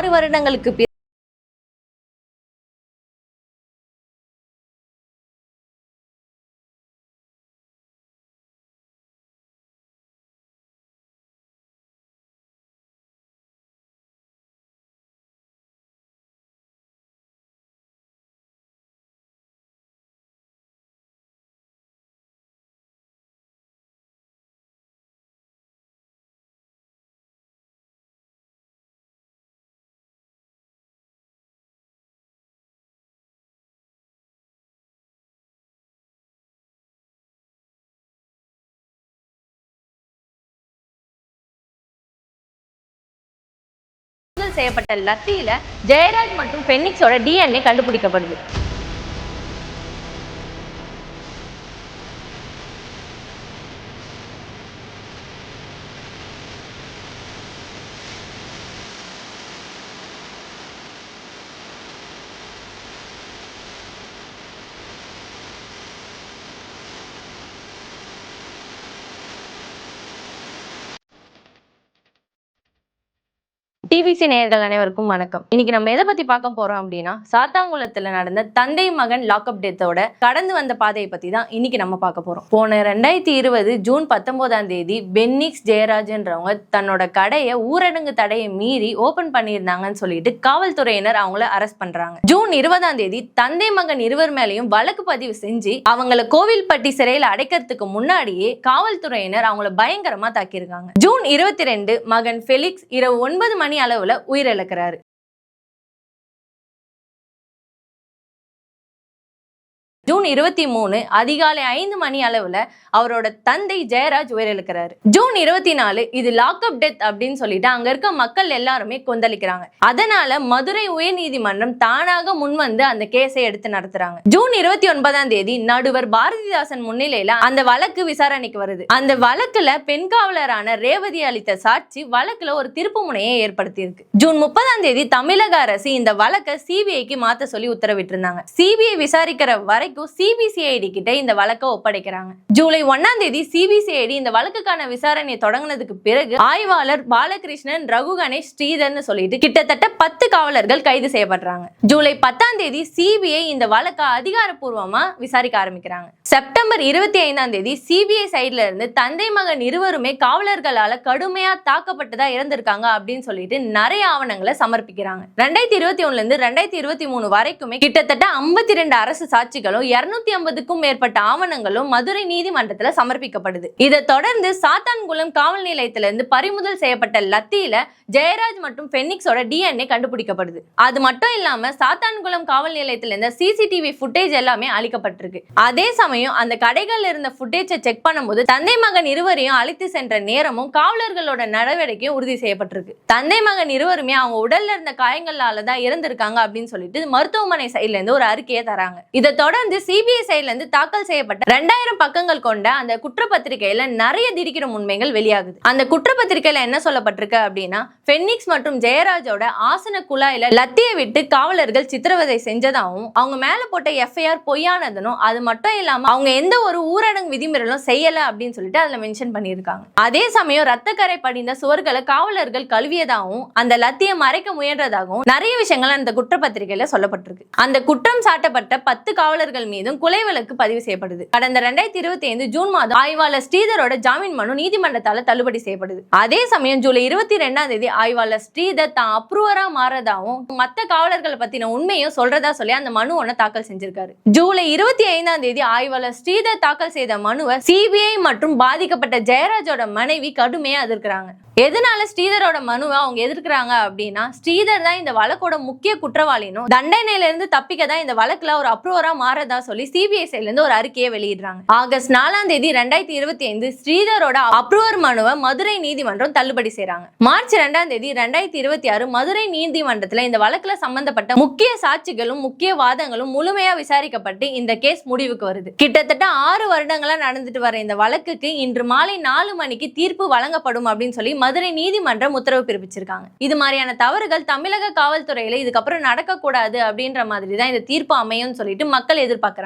6 வருடங்களுக்கு செய்யப்பட்ட லத்தியில ஜெயராஜ் மற்றும் பென்னிக்ஸோட DNA கண்டுபிடிக்கப்படுது. டிவிசி நேயர்கள் அனைவருக்கும் வணக்கம். இன்னைக்கு நம்ம எதை பத்தி பார்க்க போறோம் அப்படின்னா, சாத்தான்குளத்துல நடந்த தந்தை மகன் லாக்அப் டெத்தோட கடந்து வந்த பாதையை பத்தி தான் இன்னைக்கு நம்ம பார்க்க போறோம். போன 2020 ஜூன் 19ஆம் தேதி பென்னிக்ஸ் ஜெயராஜ்ன்றவங்க தன்னோட கடையை ஊரடங்கு தடையை மீறி ஓபன் பண்ணியிருந்தாங்கன்னு சொல்லிட்டு காவல்துறையினர் அவங்கள அரெஸ்ட் பண்றாங்க. ஜூன் 20ஆம் தேதி தந்தை மகன் இருவர் மேலையும் வழக்கு பதிவு செஞ்சு அவங்கள கோவில்பட்டி சிறையில் அடைக்கிறதுக்கு முன்னாடியே காவல்துறையினர் அவங்கள பயங்கரமா தாக்கியிருக்காங்க. ஜூன் 22 மகன் ஃபெலிக்ஸ் இரவு 9 மணி அளவுல உயிரிழக்கிறாரு. ஜூன் 23 அதிகாலை 5 மணி அளவுல அவரோட தந்தை ஜெயராஜ் உயிரிழக்கிறாரு. ஜூன் 24 இது லாக்அப் டெத் அப்படின்னு சொல்லிட்டு அங்க இருக்க மக்கள் எல்லாருமே கொந்தளிக்கிறாங்க. அதனால மதுரை உயர்நீதிமன்றம் தானாக முன்வந்து அந்த கேஸை எடுத்து நடத்துறாங்க. ஜூன் 29ஆம் தேதி நடுவர் பாரதிதாசன் முன்னிலையில அந்த வழக்கு விசாரணைக்கு வருது. அந்த வழக்குல பெண் காவலரான ரேவதி அளித்த சாட்சி வழக்குல ஒரு திருப்பு முனையை ஏற்படுத்தி இருக்கு. ஜூன் 30ஆம் தேதி தமிழக அரசு இந்த வழக்கை சிபிஐக்கு மாத்த சொல்லி உத்தரவிட்டிருந்தாங்க. சிபிஐ விசாரிக்கிற வரைக்கும் சிபிசிஐடி கிட்ட இந்த வழக்கை ஒப்படைக்கிறாங்க. ஜூலை 1ஆம் தேதி சிபிசிஐடி இந்த வழக்குக்கான விசாரணையை தொடங்கினதுக்கு பிறகு ஆய்வாளர் பாலகிருஷ்ணன், ரகு கணேஷ், ஸ்ரீதர்னு சொல்லிட்டு கிட்டத்தட்ட 10 காவலர்கள் கைது செய்யப்படுறாங்க. ஜூலை 10ஆம் தேதி சிபிஐ இந்த வழக்கை அதிகாரப்பூர்வமா விசாரிக்க ஆரம்பிக்கிறாங்க. செப்டம்பர் 25ஆம் தேதி சிபிஐ சைட்ல இருந்து தந்தை மகன் இருவருமே காவலர்களால கடுமையா தாக்கப்பட்டதா இறந்திருக்காங்க அப்படின்னு சொல்லிட்டு நிறைய ஆவணங்களை சமர்ப்பிக்கிறாங்க. 2021ல இருந்து 2023 வரைக்குமே கிட்டத்தட்ட 52 அரசு சாட்சிகளும் 250க்கும் மேற்பட்ட ஆவணங்களும் மதுரை நீதிமன்றத்துல சமர்ப்பிக்கப்படுது. இதை தொடர்ந்து சாத்தான்குளம் காவல் நிலையத்திலிருந்து பறிமுதல் செய்யப்பட்ட லத்தியில ஜெயராஜ் மற்றும் பென்னிக்ஸோட DNA கண்டுபிடிக்கப்படுது. அது மட்டும் இல்லாம சாத்தான்குளம் காவல் நிலையத்துல இருந்த சிசிடிவி ஃபுட்டேஜ் எல்லாமே அளிக்கப்பட்டிருக்கு. அதே சமயம் அந்த கடைகள்ல இருந்த ஃபுட்டேஜை செக் பண்ணும்போது தந்தை மகன் இருவரையும் அழைத்து சென்ற நேரமும் காவலர்களோட நடவடிக்கையும் உறுதி செய்யப்பட்டிருக்கு. தந்தை மகன் இருவருமே அவங்க உடல்ல இருந்த காயங்களால தான் இறந்திருக்காங்க அப்படின்னு சொல்லிட்டு மருத்துவமனை சைட்ல இருந்து ஒரு அறிக்கையை தராங்க. இதை தொடர்ந்து சிபிஐ சைட்ல இருந்து தாக்கல் செய்யப்பட்ட 2000 பக்கங்கள் கொண்ட அந்த குற்றப்பத்திரிகையில நிறைய திடுக்கிடும் உண்மைகள் வெளியாகுது. அந்த குற்றப்பத்திரிகையில என்ன சொல்லப்பட்டிருக்கு அப்படின்னா, பென்னிக்ஸ் மற்றும் ஜெயராஜோட ஆசன குழாயில லத்தியை விட்டு காவலர்கள் சித்திரவதை செஞ்சதாகவும் அவங்க மேல போட்ட எஃப்ஐஆர் பொய்யானதும், அது மட்டும் இல்லாம அவங்க எந்த ஒரு ஊரடங்கு விதிமீறலும் செய்யல அப்படின்னு சொல்லிட்டு அதுல மென்ஷன் பண்ணியிருக்காங்க. அதே சமயம் ரத்தக்கரை படிந்த சுவர்களை காவலர்கள் கழுவியதாகவும் அந்த லத்தியை மறைக்க முயன்றதாகவும் நிறைய விஷயங்கள் அந்த குற்றப்பத்திரிகையில சொல்லப்பட்டிருக்கு. அந்த குற்றம் சாட்டப்பட்ட 10 காவலர்கள் மீதும் கொலை வழக்கு பதிவு செய்யப்படுது. கடந்த 2025 ஜூன் மாதம் ஆய்வாளர் ஸ்ரீதரோட ஜாமீன் மனு நீதிமன்றத்தால தள்ளுபடி செய்யப்படுது. அதே சமயம் ஜூலை 22ஆம் தேதி ஆய்வாளர் ஸ்ரீதர் தான் அப்ரூவரா மாறதாவும் மத்த காவலர்களை பத்தின உண்மையும் சொல்றதா சொல்லி அந்த மனு ஒண்ணு தாக்கல் செஞ்சிருக்காரு. ஜூலை 25ஆம் தேதி ஆய்வாளர் ஸ்ரீதர் தாக்கல் செய்த மனுவை சிபிஐ மற்றும் பாதிக்கப்பட்ட ஜெயராஜோட மனைவி கடுமையா எதிர்க்கிறாங்க. எதனால ஸ்ரீதரோட மனுவை அவங்க எதிர்க்கிறாங்க அப்படின்னா, ஸ்ரீதர் தான் இந்த வழக்கோட முக்கிய குற்றவாளினும் தண்டனையில இருந்து தப்பிக்க தான் இந்த வழக்குல ஒரு அப்ரூவரா மாறதா சொல்லி சிபிஐ சைட்ல இருந்து ஒரு அறிக்கையை வெளியிடுறாங்க. ஆகஸ்ட் 4ஆம் தேதி 2025 ஸ்ரீதரோட அப்ரூவர் மனுவை மதுரை நீதிமன்றம் தள்ளுபடி செய்றாங்க. மார்ச் 2ஆம் தேதி 2026 மதுரை நீதிமன்றத்துல இந்த வழக்குல சம்பந்தப்பட்ட முக்கிய சாட்சிகளும் முக்கிய வாதங்களும் முழுமையா விசாரிக்கப்பட்டு இந்த கேஸ் முடிவுக்கு வருது. கிட்டத்தட்ட 6 வருடங்களா நடந்துட்டு வர இந்த வழக்குக்கு இன்று மாலை 4 மணிக்கு தீர்ப்பு வழங்கப்படும் அப்படின்னு சொல்லி மதுரை நீதிமன்றம் உத்தரவு பிறப்பிச்சிருக்காங்க. இது மாதிரியான தவறுகள் தமிழக காவல்துறையில இதுக்கப்புறம் நடக்கக்கூடாது அப்படின்ற மாதிரி தான் இந்த தீர்ப்பு அமையும் சொல்லிட்டு மக்கள் எதிர்பார்க்கறாங்க.